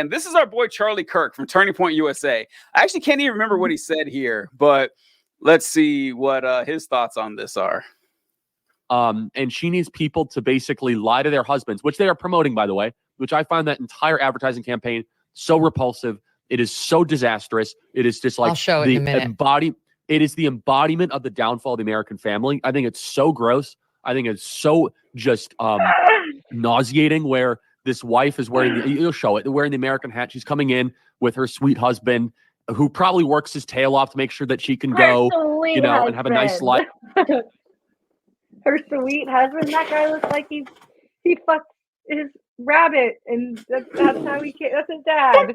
And this is our boy Charlie Kirk from Turning Point USA. I actually can't even remember what he said here, but let's see what his thoughts on this are. And she needs people to basically lie to their husbands, which they are promoting, by the way, which I find that entire advertising campaign so repulsive. It is so disastrous. It is just like I'll show it in a minute. It is the embodiment of the downfall of the American family. I think it's so gross. I think it's so just nauseating where this wife is wearing, you'll show it, wearing the American hat. She's coming in with her sweet husband who probably works his tail off to make sure that she can go, and have a nice life. Her sweet husband, that guy looks like he fucked his rabbit, and that's how he came. That's his dad.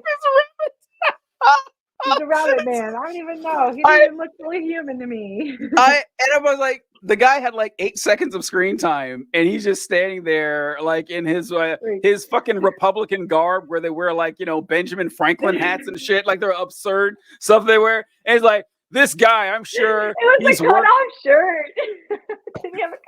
He's a rabbit man. I don't even know. He doesn't even look fully human to me. I was like, the guy had like 8 seconds of screen time, and he's just standing there like in his fucking Republican garb where they wear like, Benjamin Franklin hats and shit, like they're absurd stuff they wear. And he's like, this guy, I'm sure he's a cut-off shirt.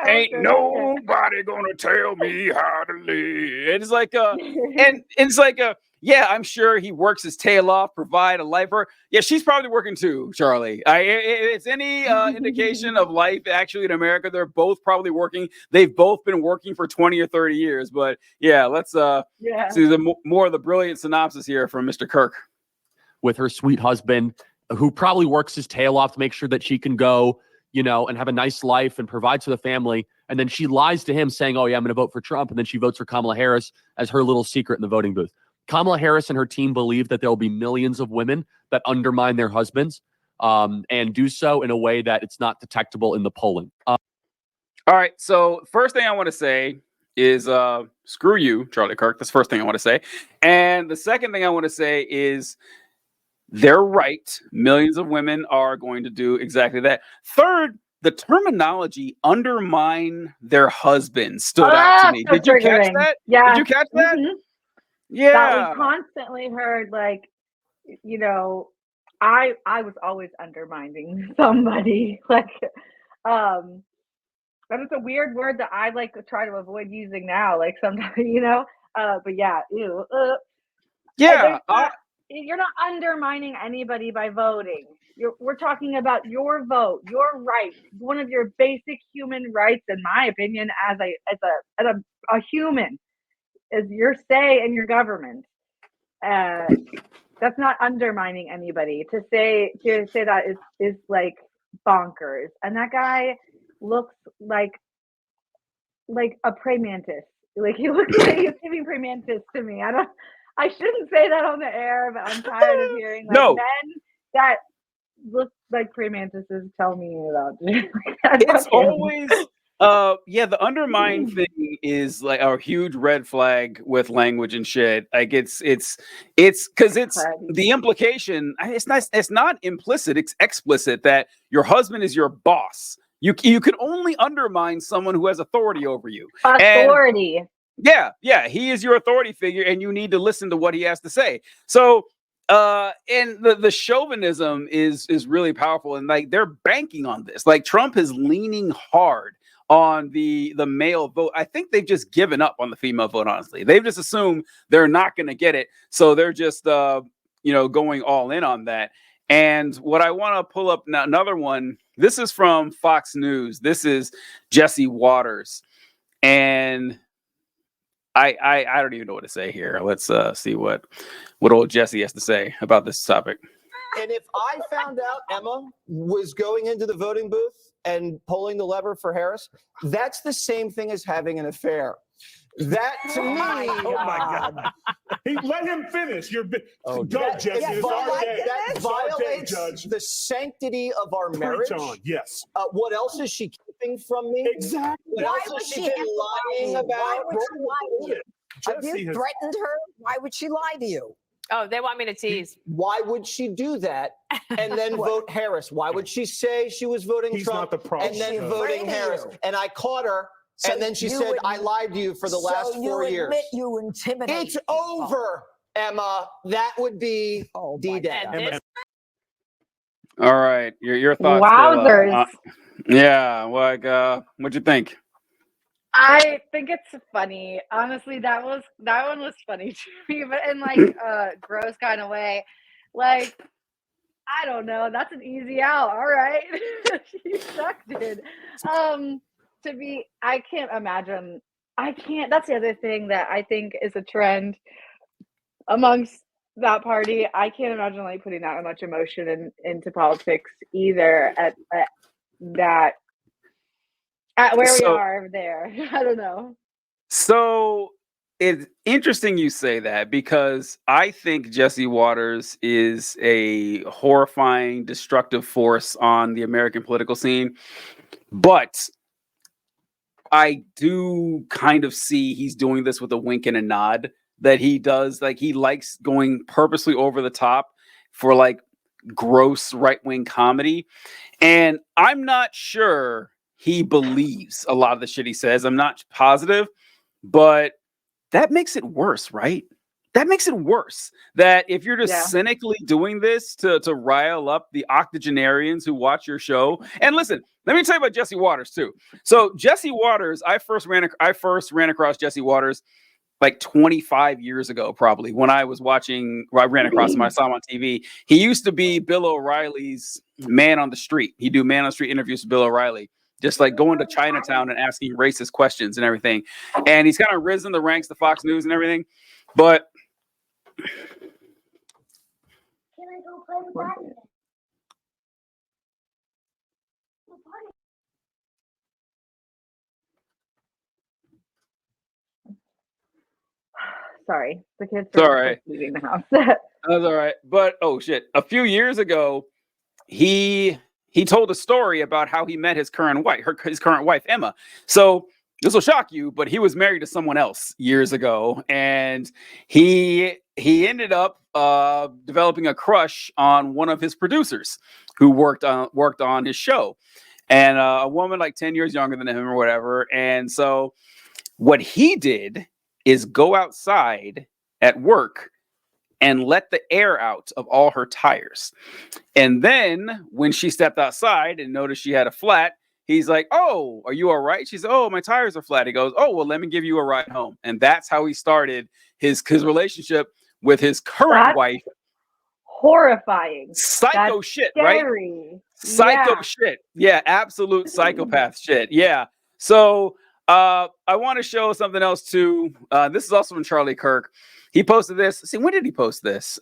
Ain't nobody gonna tell me how to live. And it's like and it's like yeah, I'm sure he works his tail off, provide a life for her. Yeah, she's probably working too, Charlie. It's any indication of life actually in America, they're both probably working. They've both been working for 20 or 30 years. But yeah, let's see more of the brilliant synopsis here from Mr. Kirk. With her sweet husband, who probably works his tail off to make sure that she can go, and have a nice life and provide for the family. And then she lies to him saying, oh yeah, I'm going to vote for Trump. And then she votes for Kamala Harris as her little secret in the voting booth. Kamala Harris and her team believe that there will be millions of women that undermine their husbands and do so in a way that it's not detectable in the polling. All right. So first thing I want to say is screw you, Charlie Kirk. That's the first thing I want to say. And the second thing I want to say is they're right. Millions of women are going to do exactly that. Third, the terminology undermine their husbands stood out to me. So Did you catch that? Yeah. Did you catch that? Mm-hmm. Yeah. That we constantly heard, like, I was always undermining somebody. Like, that is a weird word that I like to try to avoid using now. Like sometimes, but yeah, ew. Yeah. You're not undermining anybody by voting. We're talking about your vote, your right, one of your basic human rights, in my opinion, as a human, is your say in your government. That's not undermining anybody. To say that is like bonkers. And that guy looks like a praying mantis. Like he looks like he's giving praying mantis to me. I shouldn't say that on the air, but I'm tired of hearing men that look like praying mantises tell me about it. It's always the undermine thing is like a huge red flag with language and shit. Like it's because it's the implication. It's not implicit. It's explicit that your husband is your boss. You can only undermine someone who has authority over you. Authority. Yeah, he is your authority figure, and you need to listen to what he has to say. So, and the chauvinism is really powerful, and like they're banking on this. Like Trump is leaning hard on the male vote. I think they've just given up on the female vote. Honestly, they've just assumed they're not going to get it, so they're just going all in on that. And what I want to pull up now, another one. This is from Fox News. This is Jesse Waters, and I don't even know what to say here. Let's see what old Jesse has to say about this topic. And if I found out Emma was going into the voting booth and pulling the lever for Harris, that's the same thing as having an affair. That to me, oh my God! Let him finish. Go, Jesse. That violates the sanctity of our marriage. Yes. What else is she keeping from me? Exactly. What else has she been lying about? Why would she lie to you? Have you threatened her? Why would she lie to you? Oh, they want me to tease. Why would she do that and then vote Harris? Why would she say she was voting Trump and then voting Harris? And I caught her. So and then she said, I lied to you for the last 4 years. You admit you intimidated. It's over, Emma. That would be D-Day. All right. Your thoughts. Wowzers. Yeah. Like, what'd you think? I think it's funny. Honestly, that one was funny to me, but in like a gross kind of way. Like, I don't know. That's an easy out. All right. You sucked, dude. I can't imagine. That's the other thing that I think is a trend amongst that party. I can't imagine like putting that much emotion into politics either at where we are there. I don't know. So it's interesting you say that because I think Jesse Waters is a horrifying, destructive force on the American political scene. But I do kind of see he's doing this with a wink and a nod that he does. Like he likes going purposely over the top for like gross right-wing comedy. And I'm not sure he believes a lot of the shit he says. I'm not positive, but that makes it worse, right? That makes it worse. That if you're just cynically doing this to rile up the octogenarians who watch your show. And listen, let me tell you about Jesse Waters too. So Jesse Waters, I first ran across Jesse Waters like 25 years ago, probably when I ran across him. I saw him on TV. He used to be Bill O'Reilly's man on the street. He'd do man on the street interviews with Bill O'Reilly, just like going to Chinatown and asking racist questions and everything. And he's kind of risen the ranks to Fox News and everything. But can I go play with that? Sorry, the kids are leaving the house. That's all right. But oh shit, a few years ago, he told a story about how he met his current wife Emma. So this will shock you, but he was married to someone else years ago, and he ended up developing a crush on one of his producers who worked on his show, and a woman like 10 years younger than him or whatever. And so what he did is go outside at work and let the air out of all her tires. And then when she stepped outside and noticed she had a flat, he's like, "Oh, are you all right?" She's, "Oh, my tires are flat." He goes, "Oh, well, let me give you a ride home." And that's how he started his relationship with his current wife. Horrifying. Psycho That's shit, scary. right? Psycho shit. Yeah, absolute psychopath shit. Yeah. So I want to show something else too. This is also from Charlie Kirk. He posted this. See, when did he post this?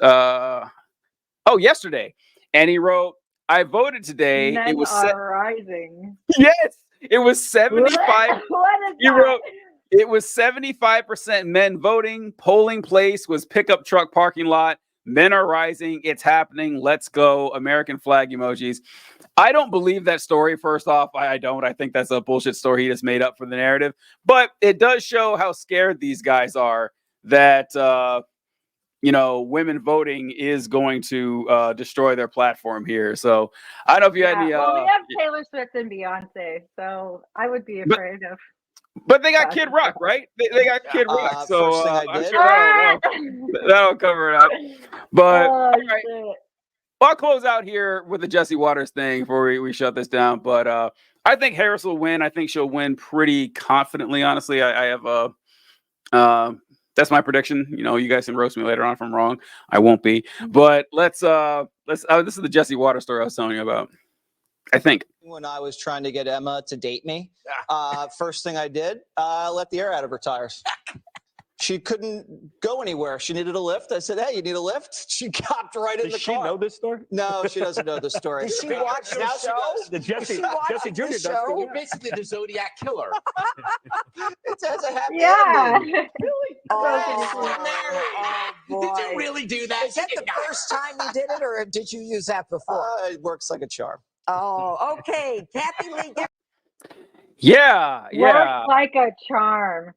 Yesterday. And he wrote, "I voted today. Men it was rising." Yes, it was 75. What is He wrote, "It was 75% men voting. Polling place was pickup truck parking lot. Men are rising. It's happening. Let's go." American flag emojis. I don't believe that story. First off, I don't. I think that's a bullshit story he just made up for the narrative. But it does show how scared these guys are that women voting is going to destroy their platform here. So I don't know if you had any. Well, we have Taylor Swift and Beyonce, so I would be afraid of. But they got Kid Rock, right? They got Kid Rock. So first thing I I'm did. sure that'll cover it up. But all right. Shit. I'll close out here with the Jesse Waters thing before we shut this down. But I think Harris will win. I think she'll win pretty confidently. Honestly, I have that's my prediction. You guys can roast me later on if I'm wrong. I won't be. But let's this is the Jesse Waters story I was telling you about. I think when I was trying to get Emma to date me, first thing I did, let the air out of her tires. She couldn't go anywhere. She needed a lift. I said, "Hey, you need a lift?" She hopped right in the car. Does she know this story? No, she doesn't know the story. Did she watch the show? The Jesse Jr. does. You're basically the Zodiac killer. It has a happy ending. Really? Oh, boy. Did you really do that? Is that the first time you did it, or did you use that before? It works like a charm. Oh, okay. Kathy Lee. Yeah. Works like a charm.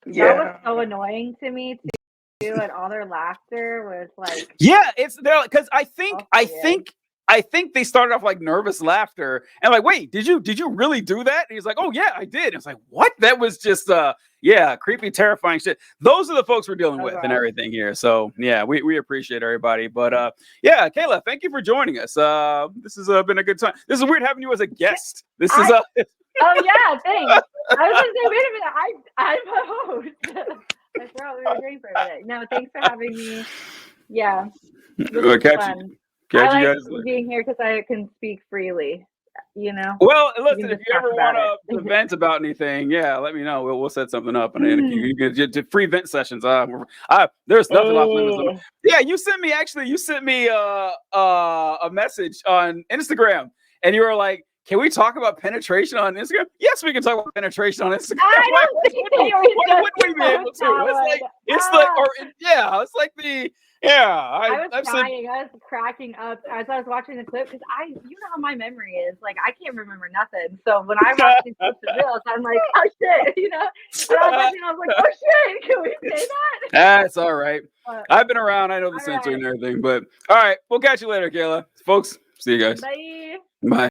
Yeah. That was so annoying to me too, and all their laughter was like. Yeah, it's there because I think they started off like nervous laughter and like, "Wait, did you really do that?" And he's like, "Oh yeah, I did." And it's like, what? That was just creepy, terrifying shit. Those are the folks we're dealing with and everything here. So yeah, we appreciate everybody. But yeah, Kayla, thank you for joining us. This has been a good time. This is weird having you as a guest. This is Oh yeah, thanks. I was gonna say, wait a minute, I'm a host. I forgot we were doing for a minute. No, thanks for having me. Yeah, this We'll is fun. I catch you like guys later. being here because I can speak freely. You know. Well, You listen, can if just you talk ever about want to it. vent about anything, yeah, let me know. We'll set something up, and then you get free vent sessions. There's nothing off limits. Yeah, you sent me a message on Instagram, and you were like, "Can we talk about penetration on Instagram?" Yes, we can talk about penetration on Instagram. I don't think they were Why wouldn't we be able to? It's like the I was I've said. dying. I was cracking up as I was watching the clip because you know how my memory is. Like I can't remember nothing. So when I watch these clips of reels, I'm like, oh shit, you know. And I was watching, I was like, oh shit, can we say that? That's all right. I've been around. I know the censoring and everything. But all right, we'll catch you later, Kayla. Folks, see you guys. Bye. Bye.